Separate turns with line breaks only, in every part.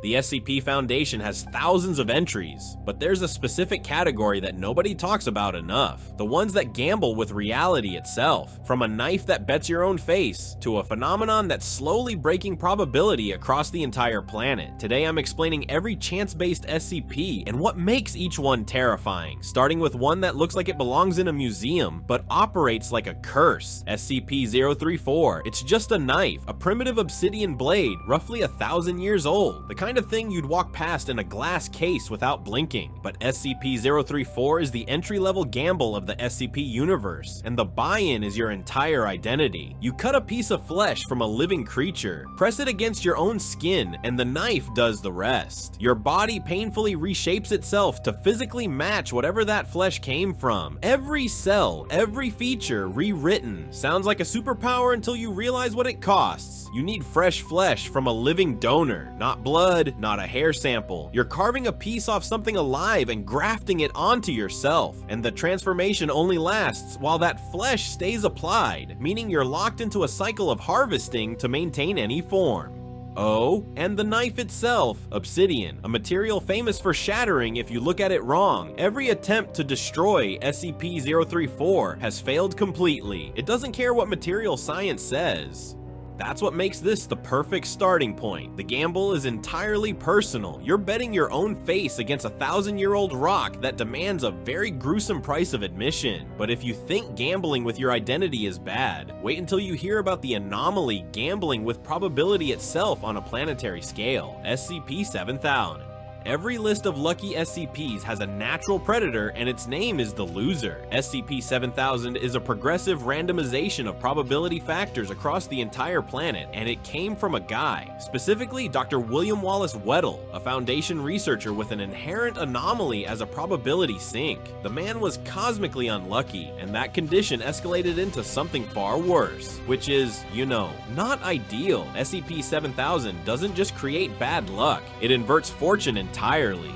The SCP Foundation has thousands of entries, but there's a specific category that nobody talks about enough. The ones that gamble with reality itself. From a knife that bets your own face, to a phenomenon that's slowly breaking probability across the entire planet. Today I'm explaining every chance-based SCP and what makes each one terrifying, starting with one that looks like it belongs in a museum, but operates like a curse. SCP-034. It's just a knife, a primitive obsidian blade, roughly 1,000 years old. The kind of thing you'd walk past in a glass case without blinking. But SCP-034 is the entry-level gamble of the SCP universe, and the buy-in is your entire identity. You cut a piece of flesh from a living creature, press it against your own skin, and the knife does the rest. Your body painfully reshapes itself to physically match whatever that flesh came from. Every cell, every feature rewritten. Sounds like a superpower until you realize what it costs. You need fresh flesh from a living donor, not blood, not a hair sample. You're carving a piece off something alive and grafting it onto yourself, and the transformation only lasts while that flesh stays applied, meaning you're locked into a cycle of harvesting to maintain any form. Oh, and the knife itself, obsidian, a material famous for shattering if you look at it wrong. Every attempt to destroy SCP-034 has failed completely. It doesn't care what material science says. That's what makes this the perfect starting point. The gamble is entirely personal. You're betting your own face against a 1,000-year-old rock that demands a very gruesome price of admission. But if you think gambling with your identity is bad, wait until you hear about the anomaly gambling with probability itself on a planetary scale, SCP-7000. Every list of lucky SCPs has a natural predator, and its name is the loser. SCP-7000 is a progressive randomization of probability factors across the entire planet, and it came from a guy, specifically Dr. William Wallace Weddell, a Foundation researcher with an inherent anomaly as a probability sink. The man was cosmically unlucky, and that condition escalated into something far worse, which is, you know, not ideal. SCP-7000 doesn't just create bad luck, it inverts fortune entirely.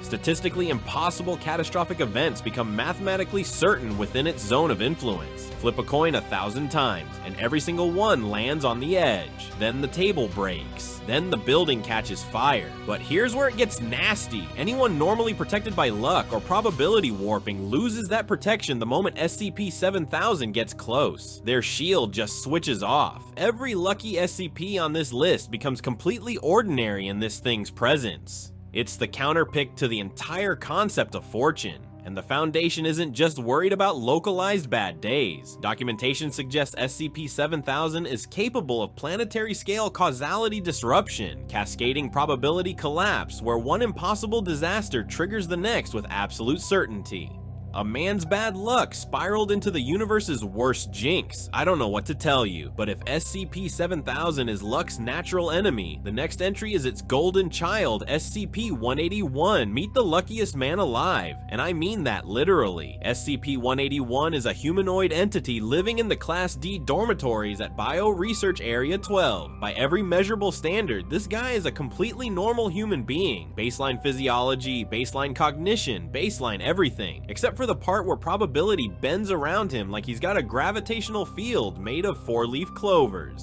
Statistically impossible catastrophic events become mathematically certain within its zone of influence. Flip a coin 1,000 times, and every single one lands on the edge. Then the table breaks. Then the building catches fire. But here's where it gets nasty. Anyone normally protected by luck or probability warping loses that protection the moment SCP-7000 gets close. Their shield just switches off. Every lucky SCP on this list becomes completely ordinary in this thing's presence. It's the counterpick to the entire concept of fortune. And the Foundation isn't just worried about localized bad days. Documentation suggests SCP-7000 is capable of planetary-scale causality disruption, cascading probability collapse, where one impossible disaster triggers the next with absolute certainty. A man's bad luck spiraled into the universe's worst jinx. I don't know what to tell you, but if SCP-7000 is luck's natural enemy, the next entry is its golden child, SCP-181. Meet the luckiest man alive, and I mean that literally. SCP-181 is a humanoid entity living in the Class D dormitories at Bio-Research Area 12. By every measurable standard, this guy is a completely normal human being. Baseline physiology, baseline cognition, baseline everything, except for the part where probability bends around him like he's got a gravitational field made of 4-leaf clovers.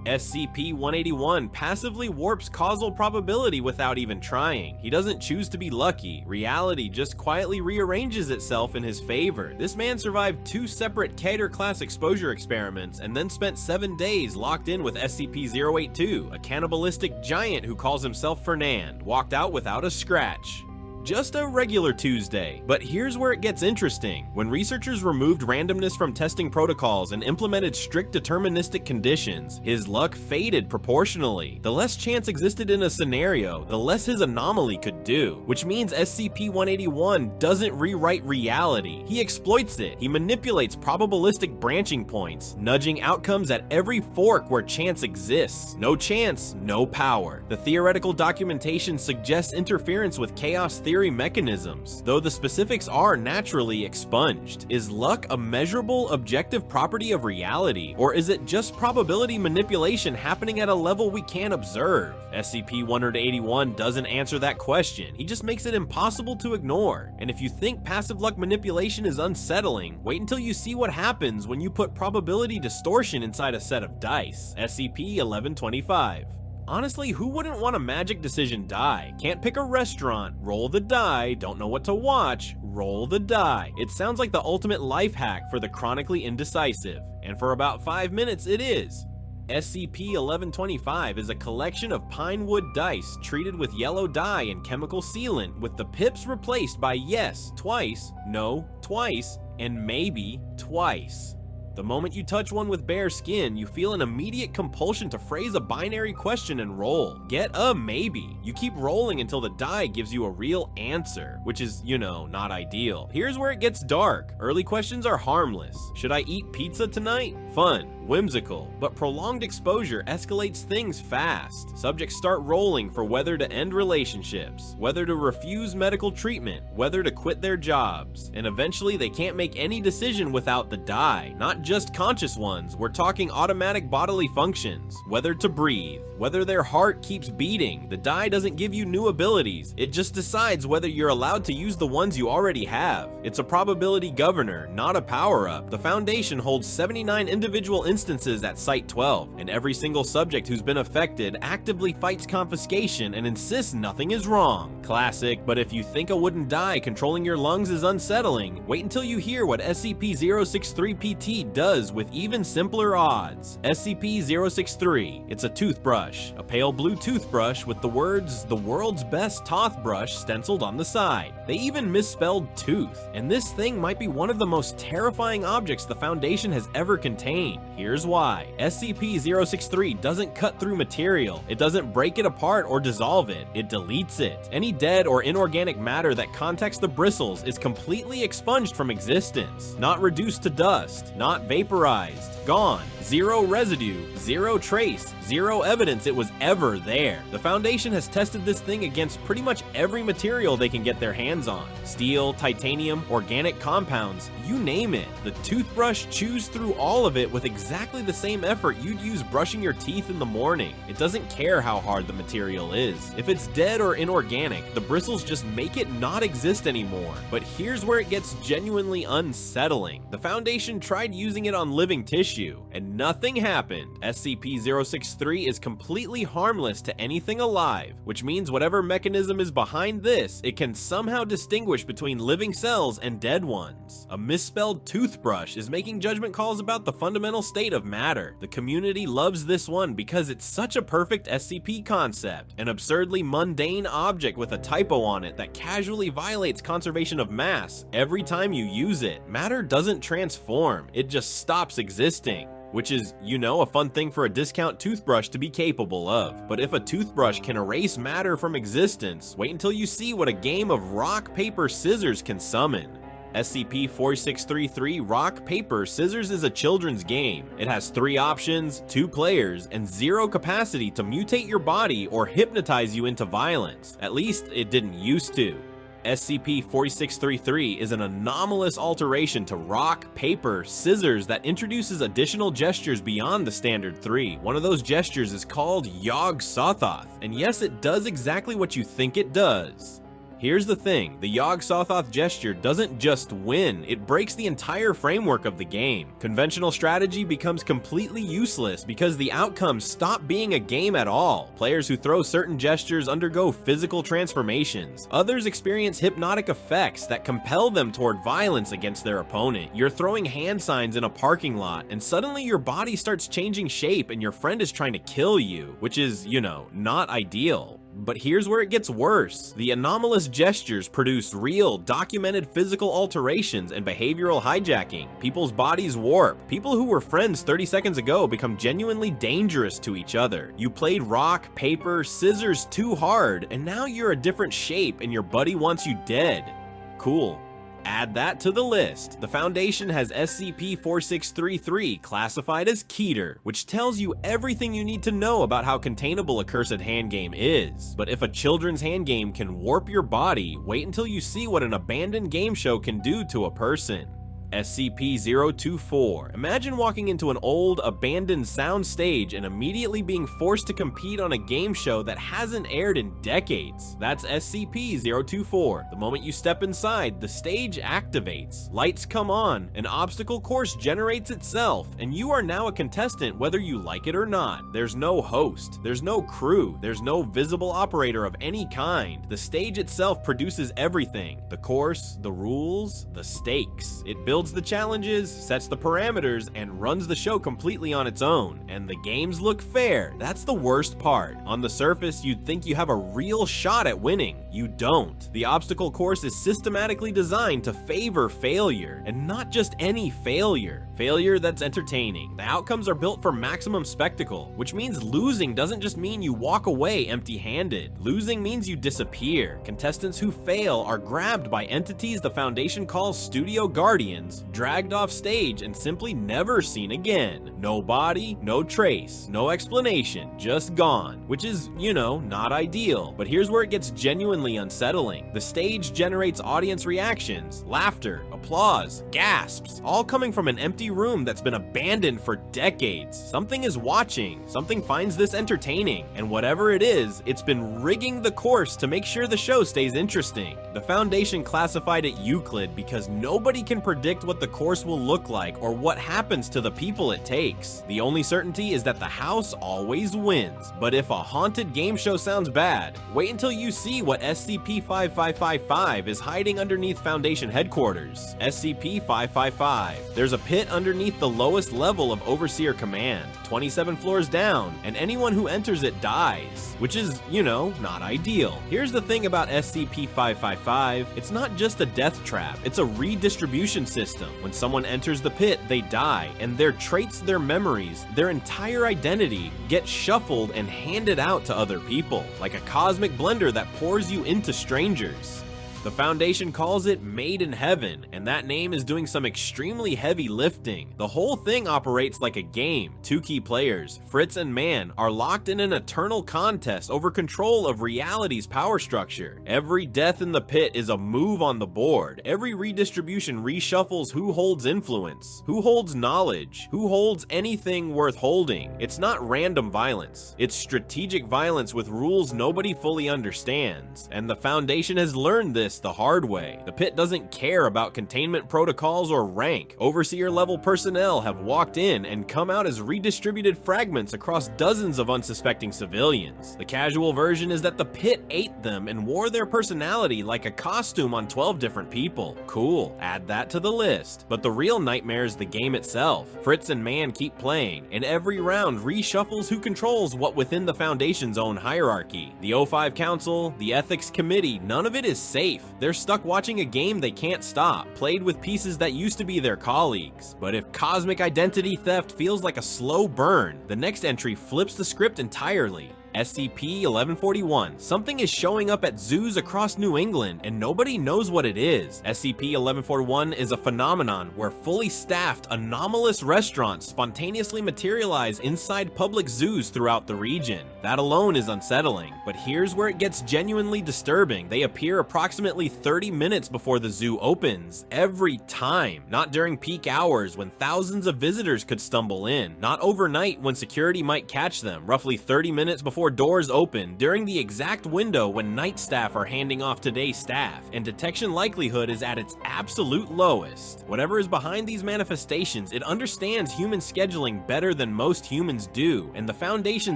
SCP-181 passively warps causal probability without even trying. He doesn't choose to be lucky. Reality just quietly rearranges itself in his favor. This man survived 2 separate Cater-class exposure experiments and then spent 7 days locked in with SCP-082, a cannibalistic giant who calls himself Fernand. Walked out without a scratch. Just a regular Tuesday. But here's where it gets interesting. When researchers removed randomness from testing protocols and implemented strict deterministic conditions, his luck faded proportionally. The less chance existed in a scenario, the less his anomaly could do, which means SCP-181 doesn't rewrite reality. He exploits it. He manipulates probabilistic branching points, nudging outcomes at every fork where chance exists. No chance, no power. The theoretical documentation suggests interference with chaos theory mechanisms, though the specifics are naturally expunged. Is luck a measurable, objective property of reality, or is it just probability manipulation happening at a level we can't observe? SCP-181 doesn't answer that question. He just makes it impossible to ignore. And if you think passive luck manipulation is unsettling, wait until you see what happens when you put probability distortion inside a set of dice. SCP-1125. Honestly, who wouldn't want a magic decision die? Can't pick a restaurant, roll the die, don't know what to watch, roll the die. It sounds like the ultimate life hack for the chronically indecisive, and for about 5 minutes it is. SCP-1125 is a collection of pine wood dice treated with yellow dye and chemical sealant, with the pips replaced by yes twice, no twice, and maybe twice. The moment you touch one with bare skin, you feel an immediate compulsion to phrase a binary question and roll. Get a maybe. You keep rolling until the die gives you a real answer, which is, you know, not ideal. Here's where it gets dark. Early questions are harmless. Should I eat pizza tonight? Fun, whimsical, but prolonged exposure escalates things fast. Subjects start rolling for whether to end relationships, whether to refuse medical treatment, whether to quit their jobs, and eventually they can't make any decision without the die. Not just conscious ones, we're talking automatic bodily functions, whether to breathe, whether their heart keeps beating. The die doesn't give you new abilities, it just decides whether you're allowed to use the ones you already have. It's a probability governor, not a power-up. The Foundation holds 79 individual instances at Site 12, and every single subject who's been affected actively fights confiscation and insists nothing is wrong. Classic, but if you think a wooden die controlling your lungs is unsettling, wait until you hear what SCP-063-PT does with even simpler odds. SCP-063, it's a toothbrush, a pale blue toothbrush with the words, "the world's best toothbrush" stenciled on the side. They even misspelled tooth, and this thing might be one of the most terrifying objects the Foundation has ever contained. Here's why. SCP-063 doesn't cut through material, it doesn't break it apart or dissolve it, it deletes it. Any dead or inorganic matter that contacts the bristles is completely expunged from existence, not reduced to dust, not vaporized, gone, zero residue, zero trace, zero evidence it was ever there. The Foundation has tested this thing against pretty much every material they can get their hands on. Steel, titanium, organic compounds, you name it. The toothbrush chews through all of it with exactly the same effort you'd use brushing your teeth in the morning. It doesn't care how hard the material is. If it's dead or inorganic, the bristles just make it not exist anymore. But here's where it gets genuinely unsettling. The Foundation tried using it on living tissue, and nothing happened. SCP-063 is completely harmless to anything alive, which means whatever mechanism is behind this, it can somehow distinguish between living cells and dead ones. A misspelled toothbrush is making judgment calls about the fundamental state of matter. The community loves this one because it's such a perfect SCP concept, an absurdly mundane object with a typo on it that casually violates conservation of mass every time you use it. Matter doesn't transform, it just stops existing. Which is, you know, a fun thing for a discount toothbrush to be capable of. But if a toothbrush can erase matter from existence, wait until you see what a game of rock, paper, scissors can summon. SCP-4633 Rock, Paper, Scissors is a children's game. It has 3 options, 2 players, and 0 capacity to mutate your body or hypnotize you into violence. At least, it didn't used to. SCP-4633 is an anomalous alteration to rock, paper, scissors that introduces additional gestures beyond the standard 3. One of those gestures is called Yog-Sothoth, and yes, it does exactly what you think it does. Here's the thing, the Yog-Sothoth gesture doesn't just win, it breaks the entire framework of the game. Conventional strategy becomes completely useless because the outcomes stop being a game at all. Players who throw certain gestures undergo physical transformations. Others experience hypnotic effects that compel them toward violence against their opponent. You're throwing hand signs in a parking lot, and suddenly your body starts changing shape and your friend is trying to kill you, which is, you know, not ideal. But here's where it gets worse. The anomalous gestures produce real, documented physical alterations and behavioral hijacking. People's bodies warp. People who were friends 30 seconds ago become genuinely dangerous to each other. You played rock, paper, scissors too hard, and now you're a different shape and your buddy wants you dead. Cool. Add that to the list. The Foundation has SCP-4633 classified as Keter, which tells you everything you need to know about how containable a cursed handgame is. But if a children's handgame can warp your body, wait until you see what an abandoned game show can do to a person. SCP-024. Imagine walking into an old, abandoned sound stage and immediately being forced to compete on a game show that hasn't aired in decades. That's SCP-024. The moment you step inside, the stage activates, lights come on, an obstacle course generates itself, and you are now a contestant whether you like it or not. There's no host, there's no crew, there's no visible operator of any kind. The stage itself produces everything: the course, the rules, the stakes. It builds the challenges, sets the parameters, and runs the show completely on its own. And the games look fair. That's the worst part. On the surface, you'd think you have a real shot at winning. You don't. The obstacle course is systematically designed to favor failure, and not just any failure. Failure that's entertaining. The outcomes are built for maximum spectacle, which means losing doesn't just mean you walk away empty-handed. Losing means you disappear. Contestants who fail are grabbed by entities the Foundation calls studio guardians, dragged off stage, and simply never seen again. No body, no trace, no explanation, just gone. Which is, you know, not ideal. But here's where it gets genuinely unsettling. The stage generates audience reactions, laughter, applause, gasps, all coming from an empty room that's been abandoned for decades. Something is watching, something finds this entertaining, and whatever it is, it's been rigging the course to make sure the show stays interesting. The Foundation classified it Euclid because nobody can predict what the course will look like or what happens to the people it takes. The only certainty is that the house always wins. But if a haunted game show sounds bad, wait until you see what SCP-5555 is hiding underneath Foundation headquarters. SCP-555. There's a pit underneath the lowest level of Overseer Command, 27 floors down, and anyone who enters it dies, which is, you know, not ideal. Here's the thing about SCP-555, it's not just a death trap, it's a redistribution system. When someone enters the pit, they die, and their traits, their memories, their entire identity get shuffled and handed out to other people, like a cosmic blender that pours you into strangers. The Foundation calls it Made in Heaven, and that name is doing some extremely heavy lifting. The whole thing operates like a game. Two key players, Fritz and Man, are locked in an eternal contest over control of reality's power structure. Every death in the pit is a move on the board. Every redistribution reshuffles who holds influence, who holds knowledge, who holds anything worth holding. It's not random violence. It's strategic violence with rules nobody fully understands, and the Foundation has learned this the hard way. The pit doesn't care about containment protocols or rank. Overseer level personnel have walked in and come out as redistributed fragments across dozens of unsuspecting civilians. The casual version is that the pit ate them and wore their personality like a costume on 12 different people. Cool, add that to the list. But the real nightmare is the game itself. Fritz and Man keep playing, and every round reshuffles who controls what within the Foundation's own hierarchy. The O5 Council, the Ethics Committee, none of it is safe. They're stuck watching a game they can't stop, played with pieces that used to be their colleagues. But if cosmic identity theft feels like a slow burn, the next entry flips the script entirely. SCP-1141. Something is showing up at zoos across New England, and nobody knows what it is. SCP-1141 is a phenomenon where fully staffed, anomalous restaurants spontaneously materialize inside public zoos throughout the region. That alone is unsettling, but here's where it gets genuinely disturbing. They appear approximately 30 minutes before the zoo opens, every time. Not during peak hours when thousands of visitors could stumble in. Not overnight when security might catch them, roughly 30 minutes before doors open, during the exact window when night staff are handing off to day staff, and detection likelihood is at its absolute lowest. Whatever is behind these manifestations, it understands human scheduling better than most humans do, and the Foundation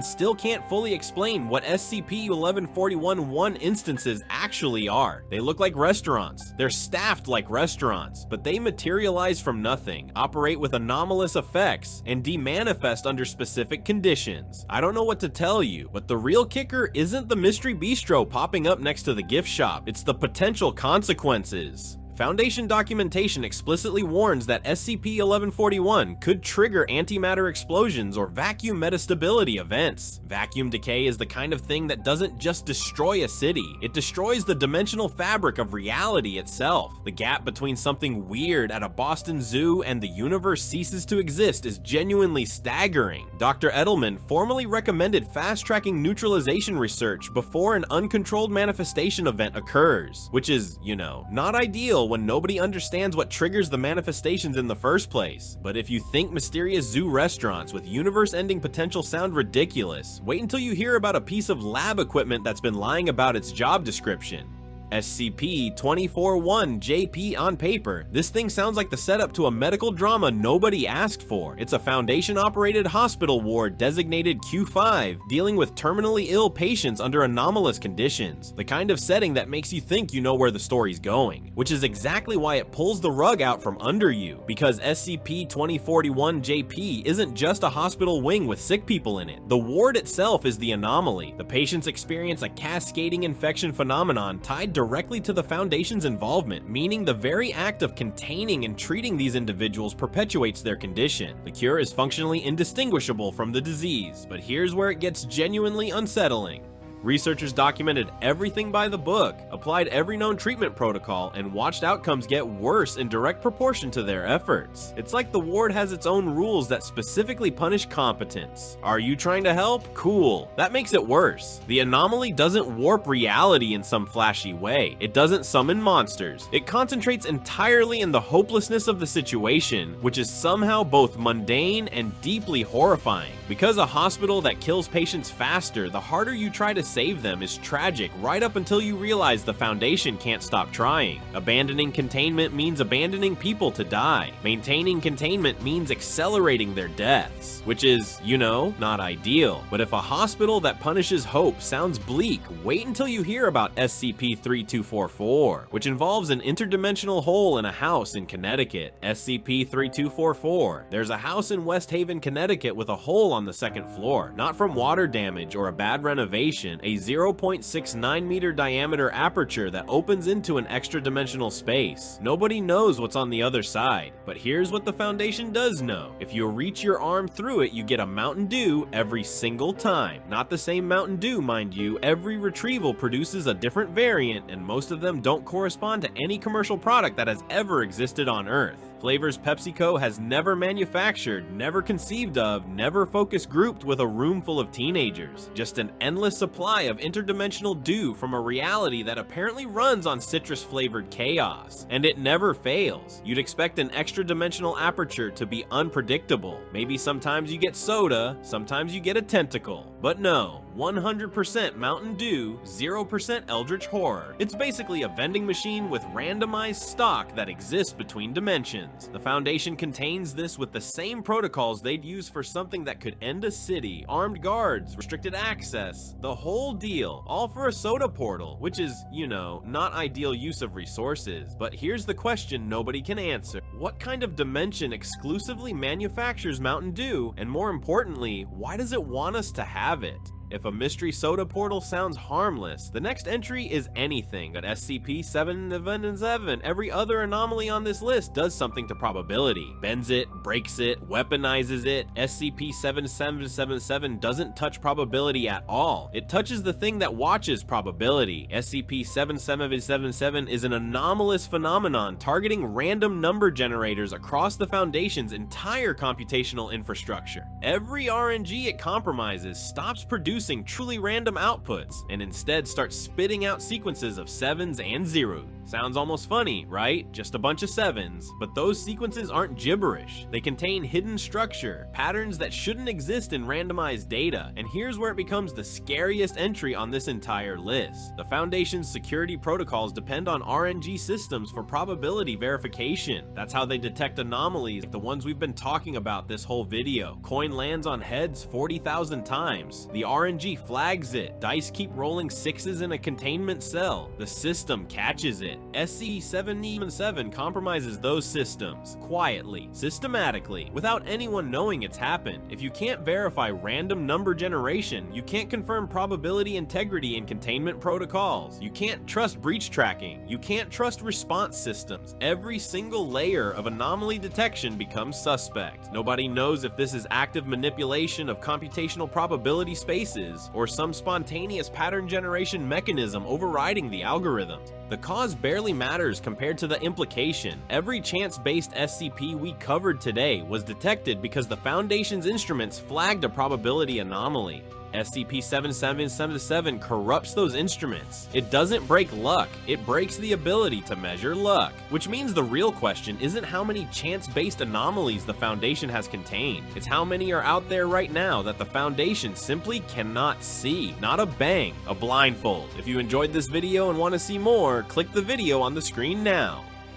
still can't fully explain what SCP-1141-1 instances actually are. They look like restaurants, they're staffed like restaurants, but they materialize from nothing, operate with anomalous effects, and demanifest under specific conditions. I don't know what to tell you, but the real kicker isn't the mystery bistro popping up next to the gift shop, it's the potential consequences. Foundation documentation explicitly warns that SCP-1141 could trigger antimatter explosions or vacuum metastability events. Vacuum decay is the kind of thing that doesn't just destroy a city, it destroys the dimensional fabric of reality itself. The gap between something weird at a Boston zoo and the universe ceases to exist is genuinely staggering. Dr. Edelman formally recommended fast-tracking neutralization research before an uncontrolled manifestation event occurs, which is, you know, not ideal real when nobody understands what triggers the manifestations in the first place. But if you think mysterious zoo restaurants with universe-ending potential sound ridiculous, wait until you hear about a piece of lab equipment that's been lying about its job description. SCP-241-JP on paper. This thing sounds like the setup to a medical drama nobody asked for. It's a Foundation-operated hospital ward designated Q5, dealing with terminally ill patients under anomalous conditions. The kind of setting that makes you think you know where the story's going, which is exactly why it pulls the rug out from under you, because SCP-2041-JP isn't just a hospital wing with sick people in it. The ward itself is the anomaly. The patients experience a cascading infection phenomenon tied directly to the Foundation's involvement, meaning the very act of containing and treating these individuals perpetuates their condition. The cure is functionally indistinguishable from the disease, but here's where it gets genuinely unsettling. Researchers documented everything by the book, applied every known treatment protocol, and watched outcomes get worse in direct proportion to their efforts. It's like the ward has its own rules that specifically punish competence. Are you trying to help? Cool. That makes it worse. The anomaly doesn't warp reality in some flashy way. It doesn't summon monsters. It concentrates entirely in the hopelessness of the situation, which is somehow both mundane and deeply horrifying. Because a hospital that kills patients faster, the harder you try to save them is tragic right up until you realize the Foundation can't stop trying. Abandoning containment means abandoning people to die. Maintaining containment means accelerating their deaths, which is, you know, not ideal. But if a hospital that punishes hope sounds bleak, wait until you hear about SCP-3244, which involves an interdimensional hole in a house in Connecticut. SCP-3244. There's a house in West Haven, Connecticut with a hole on the second floor, not from water damage or a bad renovation, a 0.69 meter diameter aperture that opens into an extra-dimensional space. Nobody knows what's on the other side, but here's what the Foundation does know. If you reach your arm through it, you get a Mountain Dew every single time. Not the same Mountain Dew, mind you. Every retrieval produces a different variant, and most of them don't correspond to any commercial product that has ever existed on Earth. Flavors PepsiCo has never manufactured, never conceived of, never focus grouped with a room full of teenagers. Just an endless supply of interdimensional dew from a reality that apparently runs on citrus-flavored chaos. And it never fails. You'd expect an extra-dimensional aperture to be unpredictable. Maybe sometimes you get soda, sometimes you get a tentacle. But no. 100% Mountain Dew, 0% Eldritch Horror. It's basically a vending machine with randomized stock that exists between dimensions. The Foundation contains this with the same protocols they'd use for something that could end a city, armed guards, restricted access, the whole deal, all for a soda portal, which is, you know, not ideal use of resources. But here's the question nobody can answer. What kind of dimension exclusively manufactures Mountain Dew, and more importantly, why does it want us to have it? If a mystery soda portal sounds harmless, the next entry is anything, but SCP-777, every other anomaly on this list does something to probability. Bends it, breaks it, weaponizes it. SCP-7777 doesn't touch probability at all. It touches the thing that watches probability. SCP-7777 is an anomalous phenomenon targeting random number generators across the Foundation's entire computational infrastructure. Every RNG it compromises stops producing truly random outputs and instead starts spitting out sequences of 7s and 0s. Sounds almost funny, right? Just a bunch of 7s. But those sequences aren't gibberish. They contain hidden structure, patterns that shouldn't exist in randomized data. And here's where it becomes the scariest entry on this entire list. The Foundation's security protocols depend on RNG systems for probability verification. That's how they detect anomalies like the ones we've been talking about this whole video. Coin lands on heads 40,000 times. The RNG flags it. Dice keep rolling 6s in a containment cell. The system catches it. SCP-777 compromises those systems, quietly, systematically, without anyone knowing it's happened. If you can't verify random number generation, you can't confirm probability integrity in containment protocols. You can't trust breach tracking. You can't trust response systems. Every single layer of anomaly detection becomes suspect. Nobody knows if this is active manipulation of computational probability spaces or some spontaneous pattern generation mechanism overriding the algorithms. The cause barely matters compared to the implication. Every chance-based SCP we covered today was detected because the Foundation's instruments flagged a probability anomaly. SCP-7777 corrupts those instruments. It doesn't break luck, it breaks the ability to measure luck. Which means the real question isn't how many chance-based anomalies the Foundation has contained, it's how many are out there right now that the Foundation simply cannot see. Not a bang, a blindfold. If you enjoyed this video and want to see more, click the video on the screen now.